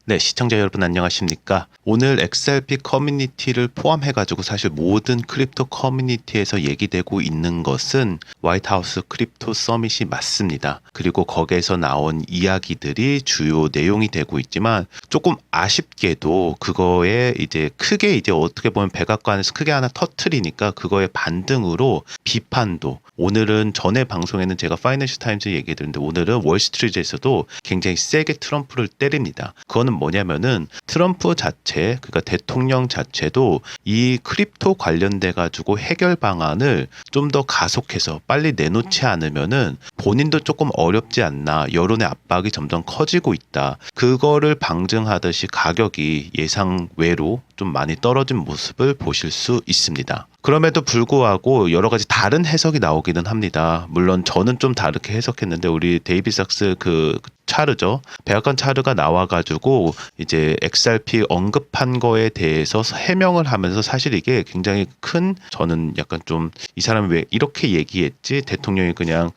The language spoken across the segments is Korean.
네, 시청자 여러분 안녕하십니까? 오늘 XRP 커뮤니티를 포함해가지고 사실 모든 크립토 커뮤니티에서 얘기되고 있는 것은 화이트하우스 크립토 서밋이 맞습니다. 그리고 거기에서 나온 이야기들이 주요 내용이 되고 있지만 조금 아쉽게도 그거에 이제 크게 이제 어떻게 보면 백악관에서 크게 하나 터트리니까 그거의 반등으로 비판도 오늘은 전에 방송에는 제가 파이낸셜 타임즈 얘기 드렸는데 오늘은 월스트리트에서도 굉장히 세게 트럼프를 때립니다. 그거는 뭐냐면은 트럼프 자체 그러니까 대통령 자체도 이 크립토 관련돼 가지고 해결 방안을 좀 더 가속해서 빨리 내놓지 않으면은 본인도 조금 어렵지 않나 여론의 압박이 점점 커지고 있다. 그거를 방증하듯이 가격이 예상 외로 좀 많이 떨어진 모습을 보실 수 있습니다. 그럼에도 불구하고 여러 가지 다른 해석이 나오기는 합니다. 물론 저는 좀 다르게 해석했는데 우리 데이비 삭스 그 차르죠. 백악관 차르가 나와가지고 이제 XRP 언급한 거에 대해서 해명을 하면서 사실 이게 굉장히 큰 저는 약간 좀 이 사람이 왜 이렇게 얘기했지? 대통령이 그냥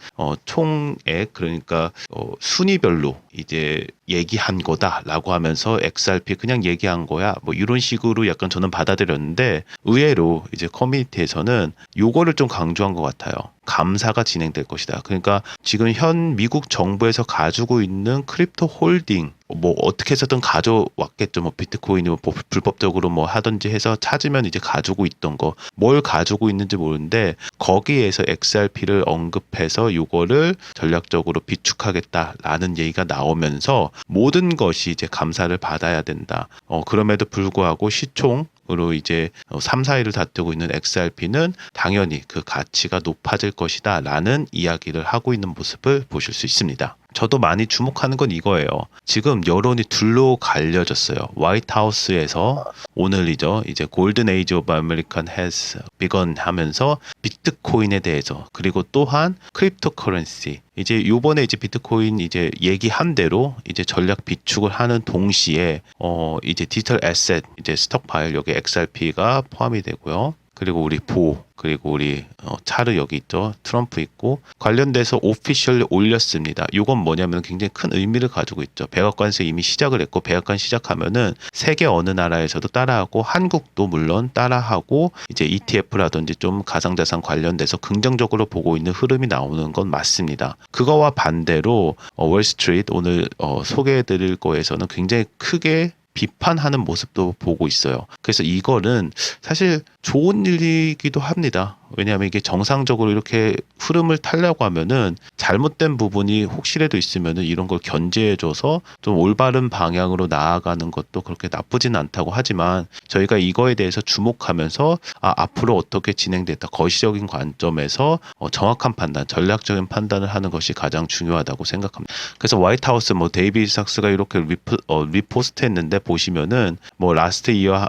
총액 그러니까 순위별로 이제 얘기한 거다라고 하면서 XRP 그냥 얘기한 거야. 뭐 이런 식으로 약간 저는 받아들였는데 의외로 이제 커뮤니티에서는 요거를 좀 강조한 것 같아요. 감사가 진행될 것이다. 그러니까 지금 현 미국 정부에서 가지고 있는 크립토 홀딩 뭐 어떻게 해서든 가져왔겠죠. 뭐 비트코인이 뭐 불법적으로 뭐 하든지 해서 찾으면 이제 가지고 있던 거 뭘 가지고 있는지 모르는데 거기에서 XRP를 언급해서 요거를 전략적으로 비축하겠다라는 얘기가 나오면서 모든 것이 이제 감사를 받아야 된다. 그럼에도 불구하고 시총으로 이제 3, 4위를 다투고 있는 XRP는 당연히 그 가치가 높아질 것이다 라는 이야기를 하고 있는 모습을 보실 수 있습니다. 저도 많이 주목하는 건 이거예요. 지금 여론이 둘로 갈려졌어요. 화이트하우스에서 오늘이죠. 이제 골든 에이지 오브 아메리칸 has begun 하면서 비트코인에 대해서 그리고 또한 크립토 커런시 이제 요번에 이제 비트코인 이제 얘기한 대로 이제 전략 비축을 하는 동시에 이제 디지털 에셋 이제 스톡파일 여기 XRP가 포함이 되고요. 그리고 우리 그리고 우리 차르 여기 있죠. 트럼프 있고 관련돼서 오피셜리 올렸습니다. 이건 뭐냐면 굉장히 큰 의미를 가지고 있죠. 백악관에서 이미 시작을 했고 백악관 시작하면은 세계 어느 나라에서도 따라하고 한국도 물론 따라하고 이제 ETF라든지 좀 가상자산 관련돼서 긍정적으로 보고 있는 흐름이 나오는 건 맞습니다. 그거와 반대로 월스트리트 오늘 소개해드릴 거에서는 굉장히 크게 비판하는 모습도 보고 있어요. 그래서 이거는 사실 좋은 일이기도 합니다. 왜냐하면 이게 정상적으로 이렇게 흐름을 타려고 하면은 잘못된 부분이 혹시라도 있으면은 이런 걸 견제해줘서 좀 올바른 방향으로 나아가는 것도 그렇게 나쁘진 않다고 하지만 저희가 이거에 대해서 주목하면서 앞으로 어떻게 진행됐다 거시적인 관점에서 정확한 판단, 전략적인 판단을 하는 것이 가장 중요하다고 생각합니다. 그래서 화이트하우스 뭐 데이비 삭스가 이렇게 리포스트했는데 보시면은 뭐 라스트 이어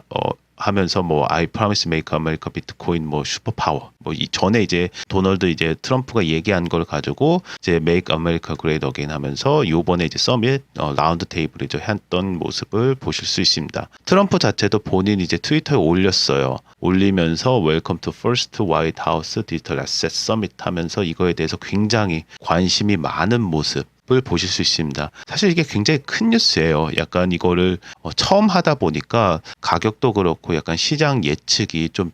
하면서 뭐 I promise make America Bitcoin 뭐 슈퍼파워 뭐 이 전에 이제 도널드 이제 트럼프가 얘기한 걸 가지고 이제 Make America Great Again 하면서 요번에 이제 서밋 라운드 테이블이죠 했던 모습을 보실 수 있습니다. 트럼프 자체도 본인 이제 트위터에 올렸어요. 올리면서 Welcome to First White House Digital Asset Summit 하면서 이거에 대해서 굉장히 관심이 많은 모습 을 보실 수 있습니다. 사실 이게 굉장히 큰 뉴스예요. 약간 이거를 처음 하다 보니까 가격도 그렇고 약간 시장 예측이 좀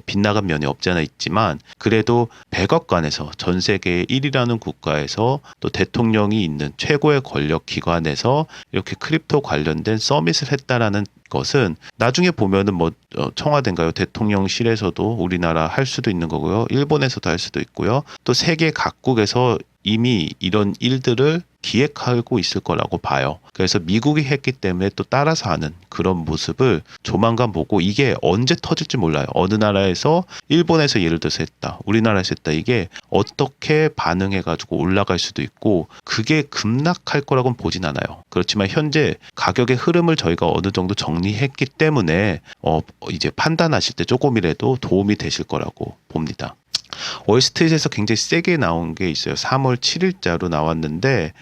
빗나간 면이 없지 않아 있지만 그래도 백악관에서 전 세계 1위라는 국가에서 또 대통령이 있는 최고의 권력 기관에서 이렇게 크립토 관련된 서밋을 했다라는 것은 나중에 보면은 뭐 청와대인가요? 대통령실에서도 우리나라 할 수도 있는 거고요. 일본에서도 할 수도 있고요. 또 세계 각국에서 이미 이런 일들을 기획하고 있을 거라고 봐요. 그래서 미국이 했기 때문에 또 따라서 하는 그런 모습을 조만간 보고 이게 언제 터질지 몰라요. 어느 나라에서 일본에서 예를 들어서 했다. 우리나라에서 했다. 이게 어떻게 반응해가지고 올라갈 수도 있고 그게 급락할 거라고는 보진 않아요. 그렇지만 현재 가격의 흐름을 저희가 어느 정도 정리했기 때문에 이제 판단하실 때 조금이라도 도움이 되실 거라고 봅니다. 월스트리트에서 굉장히 세게 나온 게 있어요. 3월 7일자로 나왔는데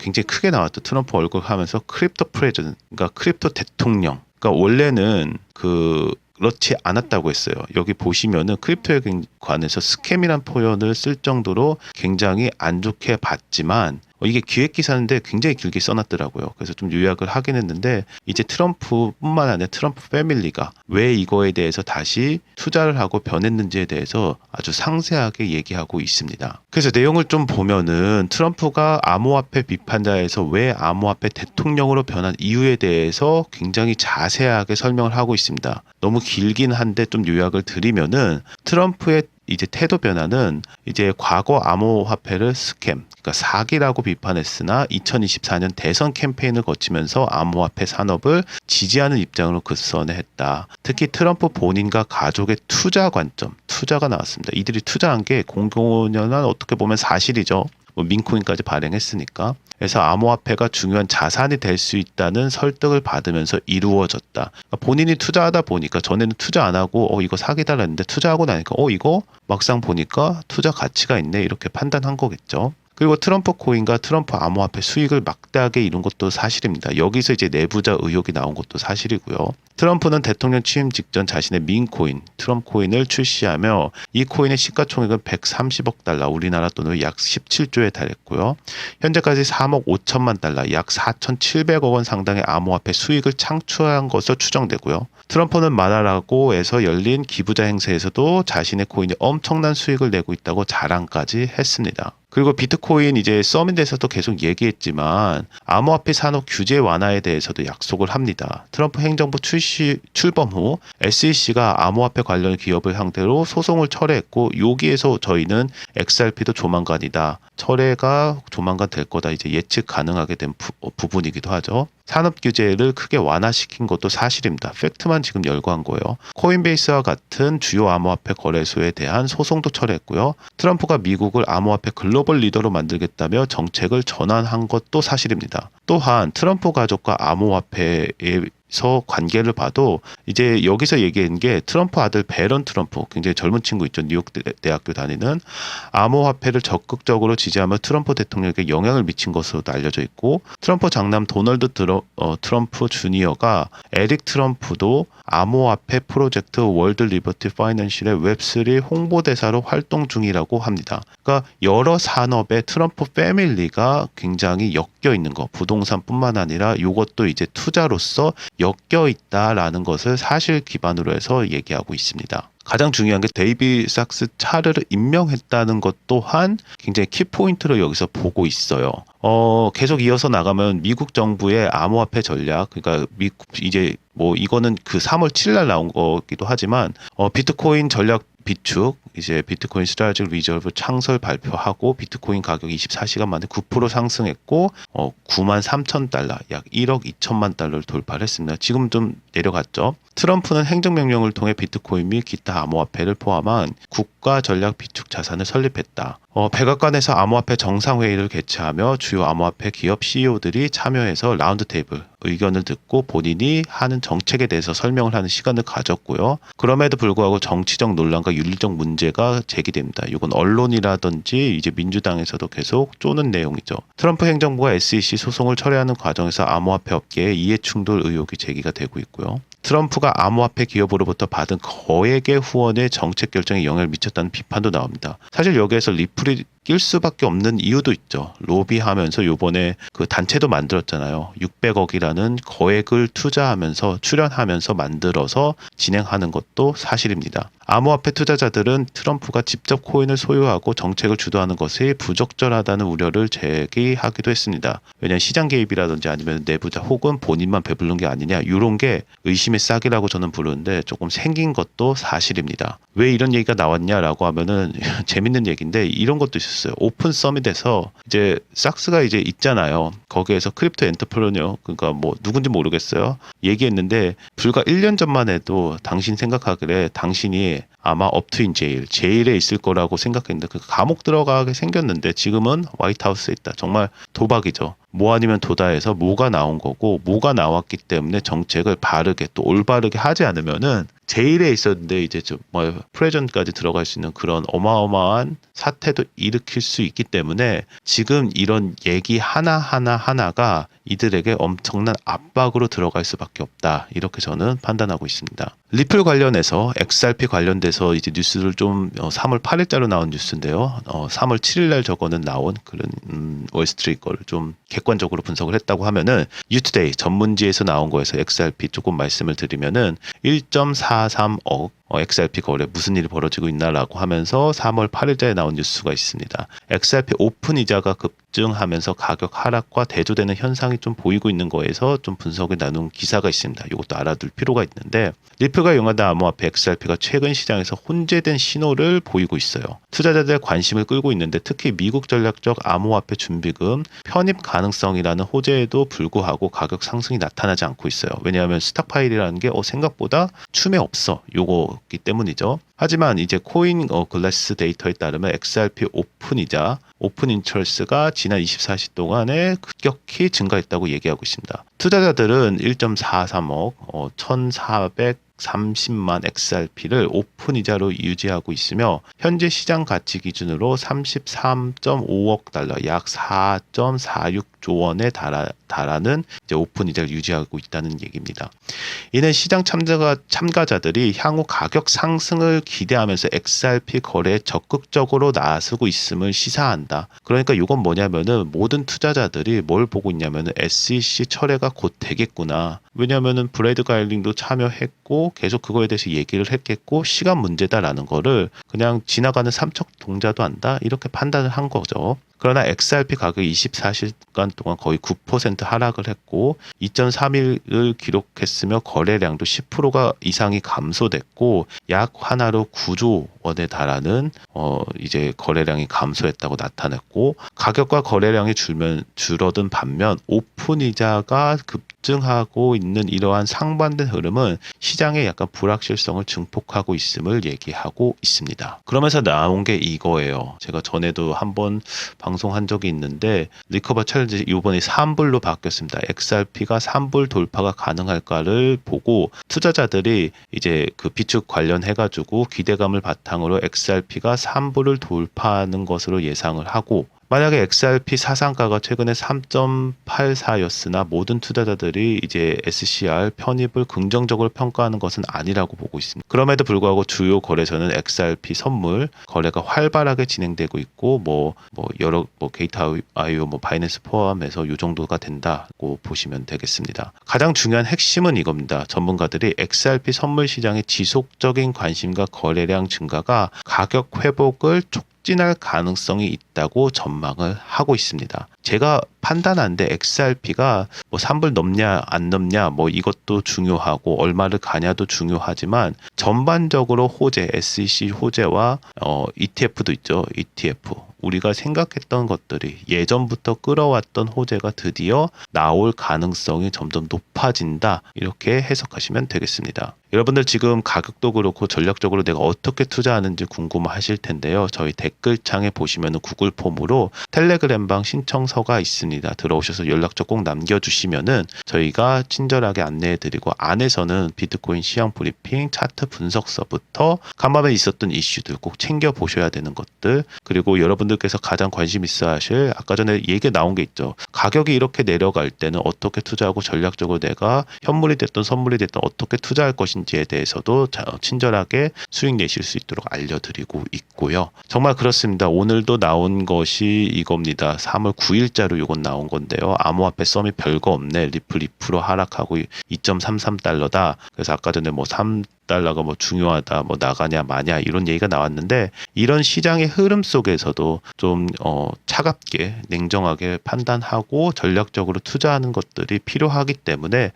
굉장히 크게 나왔죠. 트럼프 얼굴 하면서 크립토 프레젠, 그러니까 크립토 대통령. 그러니까 원래는 그렇지 않았다고 했어요. 여기 보시면은 크립토에 관해서 스캠이란 표현을 쓸 정도로 굉장히 안 좋게 봤지만 이게 기획 기사인데 굉장히 길게 써놨더라고요. 그래서 좀 요약을 하긴 했는데 이제 트럼프뿐만 아니라 트럼프 패밀리가 왜 이거에 대해서 다시 투자를 하고 변했는지에 대해서 아주 상세하게 얘기하고 있습니다. 그래서 내용을 좀 보면은 트럼프가 암호화폐 비판자에서 왜 암호화폐 대통령으로 변한 이유에 대해서 굉장히 자세하게 설명을 하고 있습니다. 너무 길긴 한데 좀 요약을 드리면은 트럼프의 이제 태도 변화는 이제 과거 암호화폐를 스캠, 그러니까 사기라고 비판했으나 2024년 대선 캠페인을 거치면서 암호화폐 산업을 지지하는 입장으로 급선회 했다. 특히 트럼프 본인과 가족의 투자 관점, 투자가 나왔습니다. 이들이 투자한 게 공공연한 어떻게 보면 사실이죠. 민코인까지 발행했으니까. 그래서 암호화폐가 중요한 자산이 될 수 있다는 설득을 받으면서 이루어졌다. 그러니까 본인이 투자하다 보니까 전에는 투자 안 하고 이거 사기다 했는데 투자하고 나니까 이거 막상 보니까 투자 가치가 있네 이렇게 판단한 거겠죠. 그리고 트럼프 코인과 트럼프 암호화폐 수익을 막대하게 이룬 것도 사실입니다. 여기서 이제 내부자 의혹이 나온 것도 사실이고요. 트럼프는 대통령 취임 직전 자신의 민코인, 트럼프 코인을 출시하며 이 코인의 시가총액은 130억 달러, 우리나라 돈으로 약 17조에 달했고요. 현재까지 3억 5천만 달러, 약 4,700억 원 상당의 암호화폐 수익을 창출한 것으로 추정되고요. 트럼프는 마라라고에서 열린 기부자 행사에서도 자신의 코인이 엄청난 수익을 내고 있다고 자랑까지 했습니다. 그리고 비트코인 이제 서밋에서도 계속 얘기했지만 암호화폐 산업 규제 완화에 대해서도 약속을 합니다. 트럼프 행정부 출범 후 SEC가 암호화폐 관련 기업을 상대로 소송을 철회했고 여기에서 저희는 XRP도 조만간이다. 철회가 조만간 될 거다. 이제 예측 가능하게 된 부분이기도 하죠. 산업 규제를 크게 완화시킨 것도 사실입니다. 팩트만 지금 열거한 거예요. 코인베이스와 같은 주요 암호화폐 거래소에 대한 소송도 철회했고요. 트럼프가 미국을 암호화폐 글로벌 리더로 만들겠다며 정책을 전환한 것도 사실입니다. 또한 트럼프 가족과 암호화폐에 관계를 봐도 이제 여기서 얘기한 게 트럼프 아들 베런 트럼프, 굉장히 젊은 친구 있죠. 뉴욕 대학교 다니는, 암호화폐를 적극적으로 지지하며 트럼프 대통령에게 영향을 미친 것으로도 알려져 있고, 트럼프 장남 도널드 트럼프 주니어가 에릭 트럼프도 암호화폐 프로젝트 월드 리버티 파이낸셜의 웹3 홍보대사로 활동 중이라고 합니다. 그러니까 여러 산업에 트럼프 패밀리가 굉장히 엮여 있는 거, 부동산뿐만 아니라 이것도 이제 투자로서 엮여 있다라는 것을 사실 기반으로 해서 얘기하고 있습니다. 가장 중요한 게 데이비 삭스 차르를 임명했다는 것 또한 굉장히 키포인트로 여기서 보고 있어요. 계속 이어서 나가면 미국 정부의 암호화폐 전략, 그러니까 이제 이거는 그 3월 7일 날 나온 거기도 하지만 비트코인 전략 비축, 이제 비트코인 스트래티지 리저브 창설 발표하고 비트코인 가격이 24시간 만에 9% 상승했고 93,000달러, 약 1억 2천만 달러를 돌파를 했습니다. 지금 좀 내려갔죠. 트럼프는 행정명령을 통해 비트코인 및 기타 암호화폐를 포함한 국가 전략 비축 자산을 설립했다. 백악관에서 암호화폐 정상회의를 개최하며 주요 암호화폐 기업 CEO들이 참여해서 라운드 테이블 의견을 듣고 본인이 하는 정책에 대해서 설명을 하는 시간을 가졌고요. 그럼에도 불구하고 정치적 논란과 윤리적 문제가 제기됩니다. 이건 언론이라든지 이제 민주당에서도 계속 쪼는 내용이죠. 트럼프 행정부가 SEC 소송을 철회하는 과정에서 암호화폐 업계에 이해충돌 의혹이 제기가 되고 있고요. 트럼프가 암호화폐 기업으로부터 받은 거액의 후원에 정책 결정에 영향을 미쳤다는 비판도 나옵니다. 사실 여기에서 리플이 낄 수밖에 없는 이유도 있죠. 로비하면서 요번에 그 단체도 만들었잖아요. 600억이라는 거액을 투자하면서 출연하면서 만들어서 진행하는 것도 사실입니다. 암호화폐 투자자들은 트럼프가 직접 코인을 소유하고 정책을 주도하는 것이 부적절하다는 우려를 제기하기도 했습니다. 왜냐하면 시장 개입이라든지 아니면 내부자 혹은 본인만 배부른 게 아니냐, 이런 게 의심의 싹이라고 저는 부르는데 조금 생긴 것도 사실입니다. 왜 이런 얘기가 나왔냐라고 하면은 재밌는 얘기인데 이런 것도 있었어요. 오픈 서밋에서 이제 삭스가 이제 있잖아요. 거기에서 크립토 엔터프레뉴어, 그러니까 누군지 모르겠어요. 얘기했는데 불과 1년 전만 해도 당신 생각하기에 당신이 아마 업트인 제일에 있을 거라고 생각했는데 그 감옥 들어가게 생겼는데 지금은 화이트하우스에 있다. 정말 도박이죠. 뭐 아니면 도다해서 뭐가 나온 거고 뭐가 나왔기 때문에 정책을 바르게 또 올바르게 하지 않으면은 제일에 있었는데 이제 좀 뭐 프레전까지 들어갈 수 있는 그런 어마어마한 사태도 일으킬 수 있기 때문에 지금 이런 얘기 하나가 이들에게 엄청난 압박으로 들어갈 수밖에 없다. 이렇게 저는 판단하고 있습니다. 리플 관련해서 XRP 관련돼서 이제 뉴스를 좀 3월 8일자로 나온 뉴스인데요. 3월 7일날 저거는 나온 그런 월스트리트 거를 좀 객관적으로 분석을 했다고 하면은 뉴투데이 전문지에서 나온 거에서 XRP 조금 말씀을 드리면은 1.43억 XRP 거래 무슨 일이 벌어지고 있나라고 하면서 3월 8일자에 나온 뉴스가 있습니다. XRP 오픈 이자가 급증하면서 가격 하락과 대조되는 현상이 좀 보이고 있는 거에서 좀 분석을 나눈 기사가 있습니다. 이것도 알아둘 필요가 있는데 리플과 용화다 암호화폐 XRP가 최근 시장에서 혼재된 신호를 보이고 있어요. 투자자들의 관심을 끌고 있는데 특히 미국 전략적 암호화폐 준비금 편입 가능성이라는 호재에도 불구하고 가격 상승이 나타나지 않고 있어요. 왜냐하면 스탁파일이라는 게 생각보다 춤에 없어. 요거기 때문이죠. 하지만 이제 코인 글래스 데이터에 따르면 XRP 오픈이자 오픈 인터레스가 지난 24시 동안에 급격히 증가했다고 얘기하고 있습니다. 투자자들은 1.43억, 1,430만 XRP를 오픈 이자로 유지하고 있으며 현재 시장 가치 기준으로 33.5억 달러, 약 4.46조 원에 달하는 이제 오픈 이자를 유지하고 있다는 얘기입니다. 이는 시장 참가자들이 향후 가격 상승을 기대하면서 XRP 거래에 적극적으로 나서고 있음을 시사한다. 그러니까 이건 뭐냐면은 모든 투자자들이 뭘 보고 있냐면은 SEC 철회가 곧 되겠구나. 왜냐면은 브래드 가일링도 참여했고 계속 그거에 대해서 얘기를 했겠고 시간 문제다라는 거를 그냥 지나가는 삼척 동자도 안다 이렇게 판단을 한 거죠. 그러나 XRP 가격이 24시간 동안 거의 9% 하락을 했고 2.3일을 기록했으며 거래량도 10%가 이상이 감소됐고 약 하나로 9조 원에 달하는 이제 거래량이 감소했다고 나타냈고 가격과 거래량이 줄어든 반면 오픈 이자가 급증하고 있는 이러한 상반된 흐름은 시장의 약간 불확실성을 증폭하고 있음을 얘기하고 있습니다. 그러면서 나온 게 이거예요. 제가 전에도 한번 방송한 적이 있는데 리커버 챌린지 이번에 3불로 바뀌었습니다. XRP가 3불 돌파가 가능할까를 보고 투자자들이 이제 그 비축 관련해가지고 기대감을 바탕으로 XRP가 3불을 돌파하는 것으로 예상을 하고 만약에 XRP 사상가가 최근에 3.84였으나 모든 투자자들이 이제 SCR 편입을 긍정적으로 평가하는 것은 아니라고 보고 있습니다. 그럼에도 불구하고 주요 거래소는 XRP 선물 거래가 활발하게 진행되고 있고 여러 게이트아이오 바이낸스 포함해서 이 정도가 된다고 보시면 되겠습니다. 가장 중요한 핵심은 이겁니다. 전문가들이 XRP 선물 시장의 지속적인 관심과 거래량 증가가 가격 회복을 촉진할 가능성이 있다고 전망을 하고 있습니다. 제가 판단하는데 XRP가 3불 넘냐 안 넘냐 이것도 중요하고 얼마를 가냐도 중요하지만 전반적으로 호재, SEC 호재와 ETF도 있죠. ETF. 우리가 생각했던 것들이 예전부터 끌어왔던 호재가 드디어 나올 가능성이 점점 높아진다. 이렇게 해석하시면 되겠습니다. 여러분들 지금 가격도 그렇고 전략적으로 내가 어떻게 투자하는지 궁금하실 텐데요. 저희 댓글창에 보시면 구글 폼으로 텔레그램방 신청서가 있습니다. 들어오셔서 연락처 꼭 남겨주시면은 저희가 친절하게 안내해드리고 안에서는 비트코인 시황 브리핑, 차트 분석서부터 간밤에 있었던 이슈들 꼭 챙겨보셔야 되는 것들 그리고 여러분들께서 가장 관심 있어 하실 아까 전에 얘기 나온 게 있죠. 가격이 이렇게 내려갈 때는 어떻게 투자하고 전략적으로 내가 현물이 됐든 선물이 됐든 어떻게 투자할 것인지에 대해서도 친절하게 수익 내실 수 있도록 알려드리고 있고요. 정말 그렇습니다. 오늘도 나온 것이 이겁니다. 3월 9일자로 이건 나온 건데요. 암호화폐 썸이 별거 없네. 리플 2% 하락하고 2.33달러다. 그래서 아까 전에 3달러가 중요하다, 나가냐 마냐 이런 얘기가 나왔는데 이런 시장의 흐름 속에서도 좀 차갑게 냉정하게 판단하고 전략적으로 투자하는 것들이 필요하기 때문에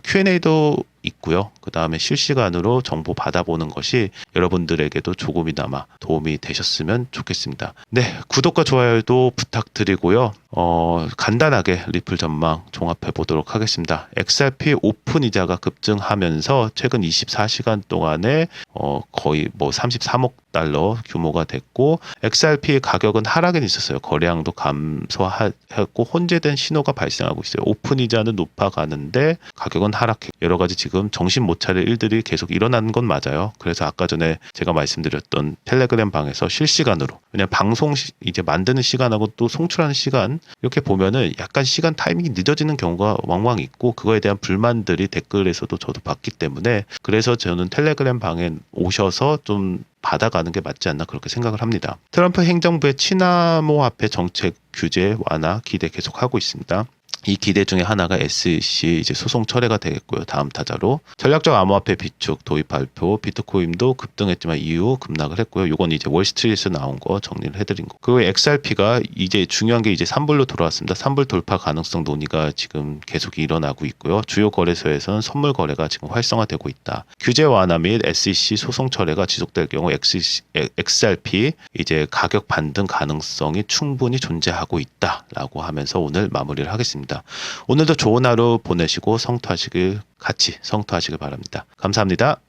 Q&A도 있고요. 그 다음에 실시간으로 정보 받아보는 것이 여러분들에게도 조금이나마 도움이 되셨으면 좋겠습니다. 네, 구독과 좋아요도 부탁드리고요. 간단하게 리플 전망 종합해 보도록 하겠습니다. XRP 오픈 이자가 급증하면서 최근 24시간 동안에 거의 33억 달러 규모가 됐고 XRP 가격은 하락은 있었어요. 거래량도 감소했고 혼재된 신호가 발생하고 있어요. 오픈 이자는 높아가는데 가격은 하락해. 여러 가지 지금 정신 못 차릴 일들이 계속 일어나는 건 맞아요. 그래서 아까 전에 제가 말씀드렸던 텔레그램 방에서 실시간으로 그냥 방송 이제 만드는 시간하고 또 송출하는 시간 이렇게 보면은 약간 시간 타이밍이 늦어지는 경우가 왕왕 있고 그거에 대한 불만들이 댓글에서도 저도 봤기 때문에 그래서 저는 텔레그램 방에 오셔서 좀 받아가는 게 맞지 않나 그렇게 생각을 합니다. 트럼프 행정부의 치나모화폐 정책 규제 완화 기대 계속하고 있습니다. 이 기대 중에 하나가 SEC 이제 소송 철회가 되겠고요. 다음 타자로 전략적 암호화폐 비축 도입 발표, 비트코인도 급등했지만 이후 급락을 했고요. 이건 이제 월스트리트에서 나온 거 정리를 해드린 거. 그리고 XRP가 이제 중요한 게 이제 3불로 돌아왔습니다. 3불 돌파 가능성 논의가 지금 계속 일어나고 있고요. 주요 거래소에서는 선물 거래가 지금 활성화되고 있다. 규제 완화 및 SEC 소송 철회가 지속될 경우 XRP 이제 가격 반등 가능성이 충분히 존재하고 있다라고 하면서 오늘 마무리를 하겠습니다. 오늘도 좋은 하루 보내시고 같이 성투하시길 바랍니다. 감사합니다.